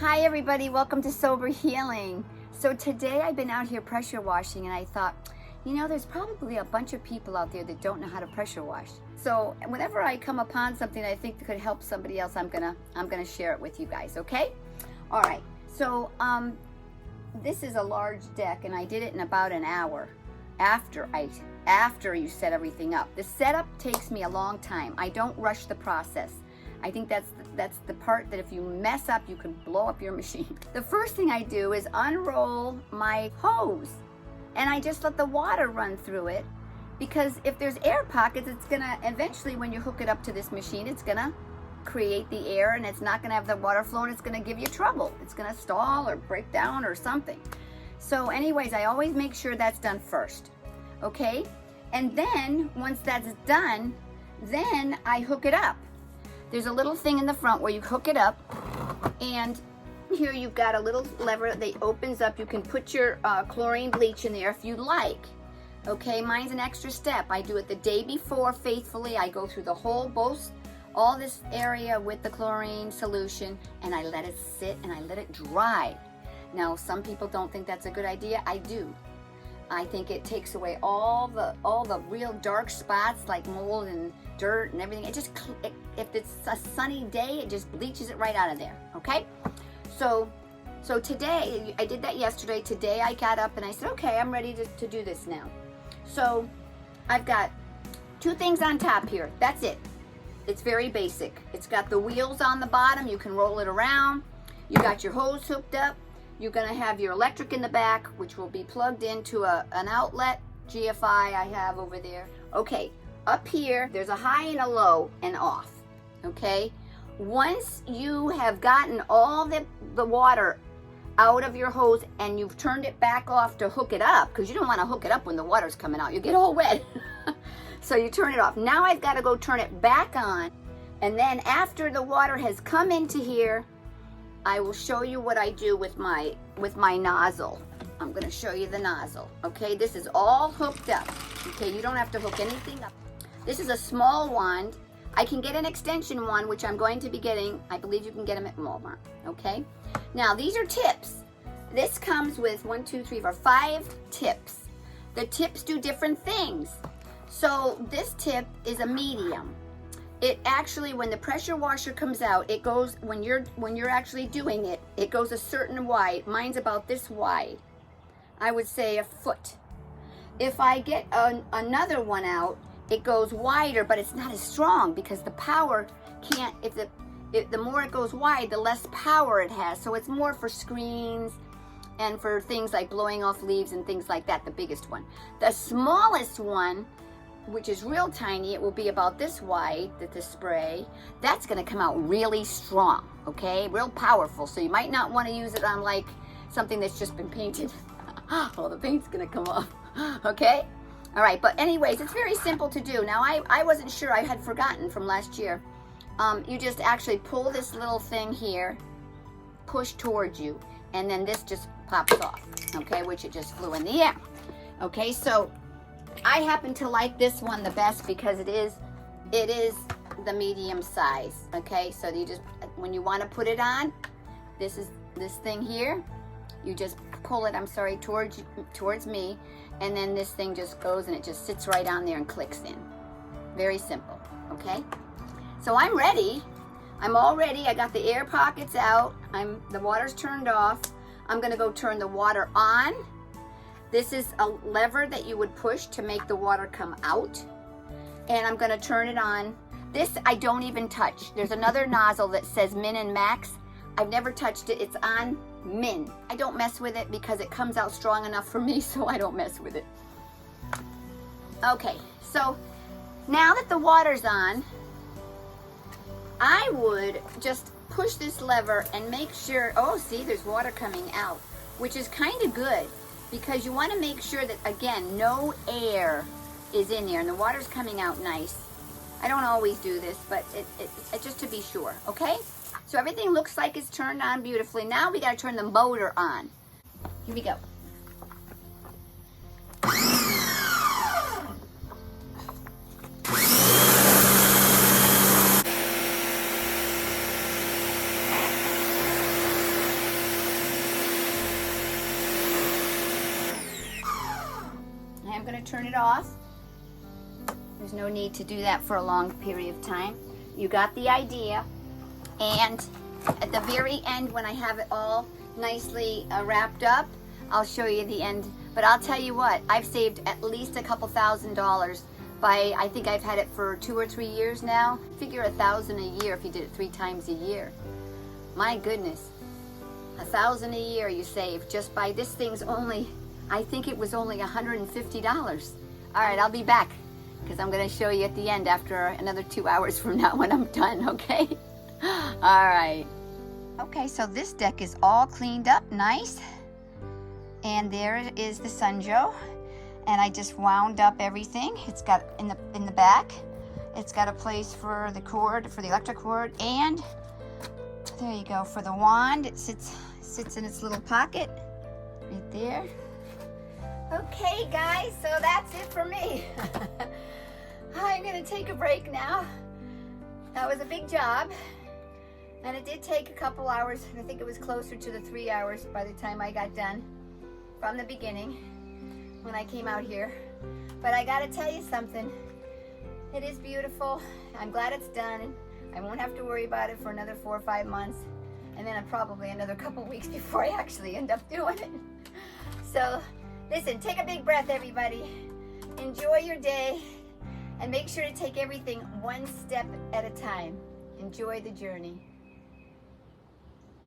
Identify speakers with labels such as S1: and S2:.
S1: Hi everybody, welcome to Sober Healing. So today I've been out here pressure washing and I thought, there's probably a bunch of people out there that don't know how to pressure wash. So whenever I come upon something I think that could help somebody else, I'm gonna share it with you guys, okay? All right, so this is a large deck and I did it in about an hour after you set everything up. The setup takes me a long time. I don't rush the process. I think that's the part that if you mess up, you can blow up your machine. The first thing I do is unroll my hose and I just let the water run through it, because if there's air pockets, it's gonna eventually, when you hook it up to this machine, it's gonna create the air and it's not gonna have the water flow and it's gonna give you trouble. It's gonna stall or break down or something. So anyways, I always make sure that's done first, okay? And then once that's done, then I hook it up. There's a little thing in the front where you hook it up, and here you've got a little lever that opens up. You can put your chlorine bleach in there if you like. Okay, mine's an extra step. I do it the day before faithfully. I go through the whole, all this area with the chlorine solution, and I let it sit and I let it dry. Now, some people don't think that's a good idea. I do. I think it takes away all the real dark spots like mold and dirt and everything. If it's a sunny day, it just bleaches it right out of there, okay? So today, I did that yesterday. Today I got up and I said, okay, I'm ready to do this now. So I've got two things on top here. That's it. It's very basic. It's got the wheels on the bottom. You can roll it around. You got your hose hooked up. You're gonna have your electric in the back, which will be plugged into an outlet, GFI I have over there. Okay, up here, there's a high and a low and off, okay? Once you have gotten all the water out of your hose and you've turned it back off to hook it up, because you don't wanna hook it up when the water's coming out, you get all wet. So you turn it off. Now I've gotta go turn it back on, and then after the water has come into here, I will show you what I do with my nozzle. I'm gonna show you the nozzle, okay? This is all hooked up, okay? You don't have to hook anything up. This is a small wand. I can get an extension one, which I'm going to be getting. I believe you can get them at Walmart, okay? Now, these are tips. This comes with 5 tips. The tips do different things. So this tip is a medium. It actually, when the pressure washer comes out, it goes, when you're actually doing it, it goes a certain wide. Mine's about this wide. I would say a foot. If I get another one out, it goes wider, but it's not as strong because the power can't, the more it goes wide, the less power it has. So it's more for screens and for things like blowing off leaves and things like that, the biggest one. The smallest one, which is real tiny, it will be about this wide, the spray. That's gonna come out really strong, okay? Real powerful, so you might not wanna use it on like something that's just been painted. Oh, the paint's gonna come off, okay? All right, but anyways, it's very simple to do. Now, I wasn't sure, I had forgotten from last year. You just actually pull this little thing here, push towards you, and then this just pops off, okay? Which it just flew in the air. Okay, so I happen to like this one the best because it is the medium size, okay? So you just, when you want to put it on, this thing here, you just pull it, towards me, and then this thing just goes and it just sits right on there and clicks in. Very simple, okay? So I'm ready. I'm all ready. I got the air pockets out. The water's turned off. I'm gonna go turn the water on. This is a lever that you would push to make the water come out. And I'm gonna turn it on. This I don't even touch. There's another nozzle that says min and max. I've never touched it. It's on min. I don't mess with it because it comes out strong enough for me, so I don't mess with it. Okay, so now that the water's on, I would just push this lever and make sure, oh, see, there's water coming out, which is kind of good because you want to make sure that, again, no air is in there and the water's coming out nice. I don't always do this, but it's just to be sure, okay? So everything looks like it's turned on beautifully. Now we got to turn the motor on. Here we go. to turn it off. There's no need to do that for a long period of time. You got the idea. And at the very end, when I have it all nicely wrapped up, I'll show you the end. But I'll tell you what, I've saved at least a couple $1,000s by, I think I've had it for 2 or 3 years now. Figure $1,000 a year if you did it 3 times a year. My goodness, $1,000 a year you save just by this thing's only, I think it was only $150. All right, I'll be back because I'm gonna show you at the end after another 2 hours from now when I'm done, okay? All right. Okay, so this deck is all cleaned up nice. And there it is, the Sunjoe. And I just wound up everything. It's got in the back, it's got a place for the cord, for the electric cord, and there you go, for the wand. It sits in its little pocket right there. Okay guys, so that's it for me. I'm gonna take a break now. That was a big job. And it did take a couple hours. I think it was closer to the 3 hours by the time I got done from the beginning when I came out here. But I gotta tell you something. It is beautiful. I'm glad it's done. I won't have to worry about it for another 4 or 5 months. And then probably another couple weeks before I actually end up doing it. So listen, take a big breath everybody. Enjoy your day. And make sure to take everything one step at a time. Enjoy the journey.